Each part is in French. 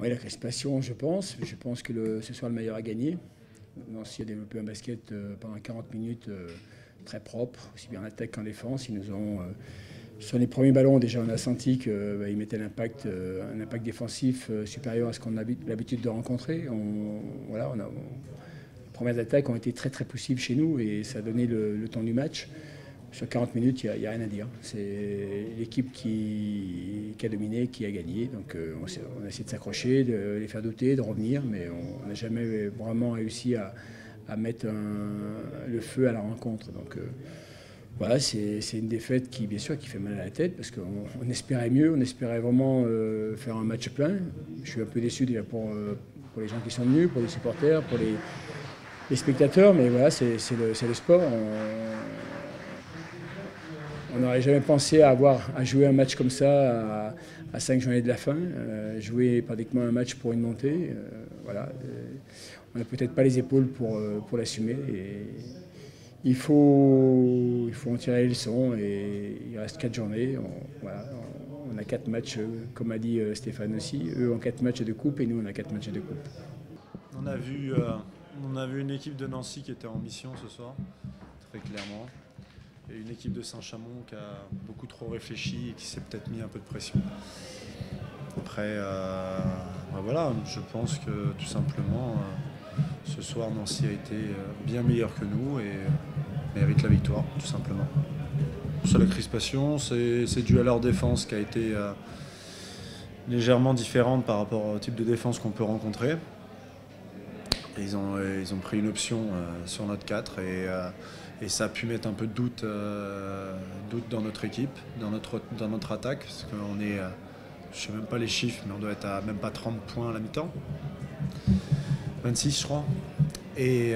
Oui, la crispation, je pense. Je pense que ce soir, le meilleur a gagné. Nancy a développé un basket pendant 40 minutes très propre, aussi bien en attaque qu'en défense. Ils nous ont, sur les premiers ballons, déjà, on a senti qu'ils mettaient un impact défensif supérieur à ce qu'on a l'habitude de rencontrer. Les premières attaques ont été très très poussives chez nous et ça a donné le temps du match. Sur 40 minutes, il n'y a rien à dire. C'est l'équipe qui a dominé, qui a gagné. Donc on a essayé de s'accrocher, de les faire douter, de revenir, mais on n'a jamais vraiment réussi à mettre le feu à la rencontre. Donc voilà, c'est une défaite qui, bien sûr, qui fait mal à la tête parce qu'on espérait mieux, on espérait vraiment faire un match plein. Je suis un peu déçu déjà pour les gens qui sont venus, pour les supporters, pour les spectateurs, mais voilà, c'est le sport. On n'aurait jamais pensé à jouer un match comme ça à 5 journées de la fin, jouer pratiquement un match pour une montée. Voilà. On n'a peut-être pas les épaules pour l'assumer. Il faut en tirer les leçons et il reste 4 journées. On a 4 matchs, comme a dit Stéphane aussi. Eux ont 4 matchs de coupe et nous on a 4 matchs de coupe. On a vu une équipe de Nancy qui était en mission ce soir, très clairement. Et une équipe de Saint-Chamond qui a beaucoup trop réfléchi et qui s'est peut-être mis un peu de pression. Après, voilà, je pense que tout simplement, ce soir, Nancy a été bien meilleur que nous et mérite la victoire, tout simplement. Sur la crispation, c'est dû à leur défense qui a été légèrement différente par rapport au type de défense qu'on peut rencontrer. Ils ont pris une option sur notre 4 et ça a pu mettre un peu de doute dans notre équipe, dans notre attaque. Parce qu'on est, je ne sais même pas les chiffres, mais on doit être à même pas 30 points à la mi-temps. 26 je crois. Et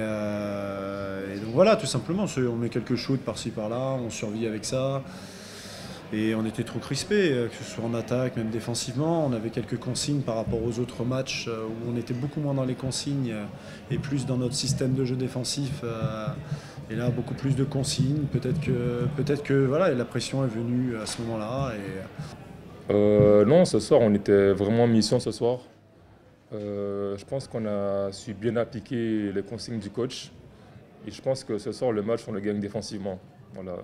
donc voilà, tout simplement, on met quelques shoots par-ci par-là, on survit avec ça. Et on était trop crispés, que ce soit en attaque, même défensivement. On avait quelques consignes par rapport aux autres matchs où on était beaucoup moins dans les consignes et plus dans notre système de jeu défensif. Et là, beaucoup plus de consignes. Peut-être que voilà, la pression est venue à ce moment-là. Non, ce soir, on était vraiment en mission ce soir. Je pense qu'on a su bien appliquer les consignes du coach. Et je pense que ce soir, le match, on le gagne défensivement. Voilà.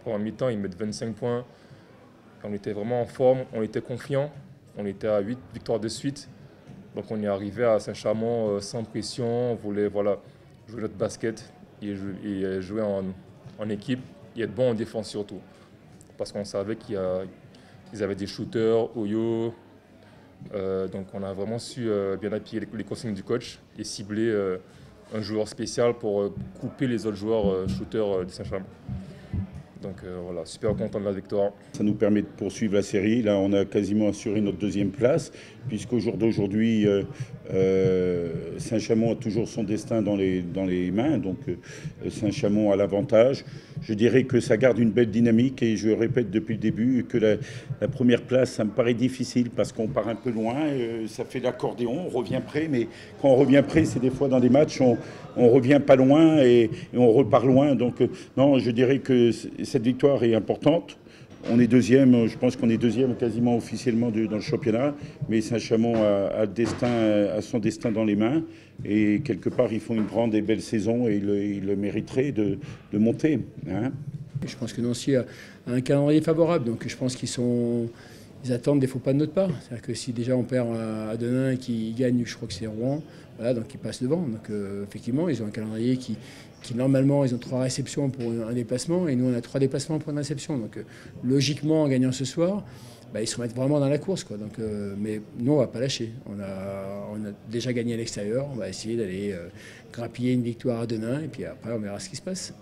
Pour un mi-temps, ils mettent 25 points. On était vraiment en forme, on était confiants. On était à 8 victoires de suite. Donc on est arrivé à Saint-Chamond sans pression. On voulait jouer notre basket et jouer en équipe et être bon en défense surtout. Parce qu'on savait qu'ils avaient des shooters, Oyo. Donc on a vraiment su bien appuyer les consignes du coach et cibler un joueur spécial pour couper les autres joueurs shooters de Saint-Chamond. Donc voilà, super content de la victoire. Ça nous permet de poursuivre la série. Là, on a quasiment assuré notre deuxième place, puisqu'au jour d'aujourd'hui, Saint-Chamond a toujours son destin dans les mains. Donc Saint-Chamond a l'avantage. Je dirais que ça garde une belle dynamique et je répète depuis le début que la première place, ça me paraît difficile parce qu'on part un peu loin. Ça fait l'accordéon, on revient près, mais quand on revient près, c'est des fois dans des matchs, on revient pas loin et on repart loin. Donc non, je dirais que cette victoire est importante. On est deuxième, je pense qu'on est deuxième quasiment officiellement dans le championnat, mais Saint-Chamond a son destin dans les mains et quelque part ils font une grande et belle saison et ils le mériteraient de monter. Hein. Je pense que Nancy a un calendrier favorable, donc je pense ils attendent des faux pas de notre part. C'est-à-dire que si déjà on perd à Denain et qu'ils gagnent, je crois que c'est Rouen, voilà, donc ils passent devant. Donc effectivement, ils ont un calendrier qui normalement, ils ont 3 réceptions pour un déplacement et nous on a 3 déplacements pour une réception. Donc logiquement, en gagnant ce soir, ils se remettent vraiment dans la course, quoi. Donc, mais nous, on ne va pas lâcher. On a déjà gagné à l'extérieur, on va essayer d'aller grappiller une victoire à Denain et puis après on verra ce qui se passe.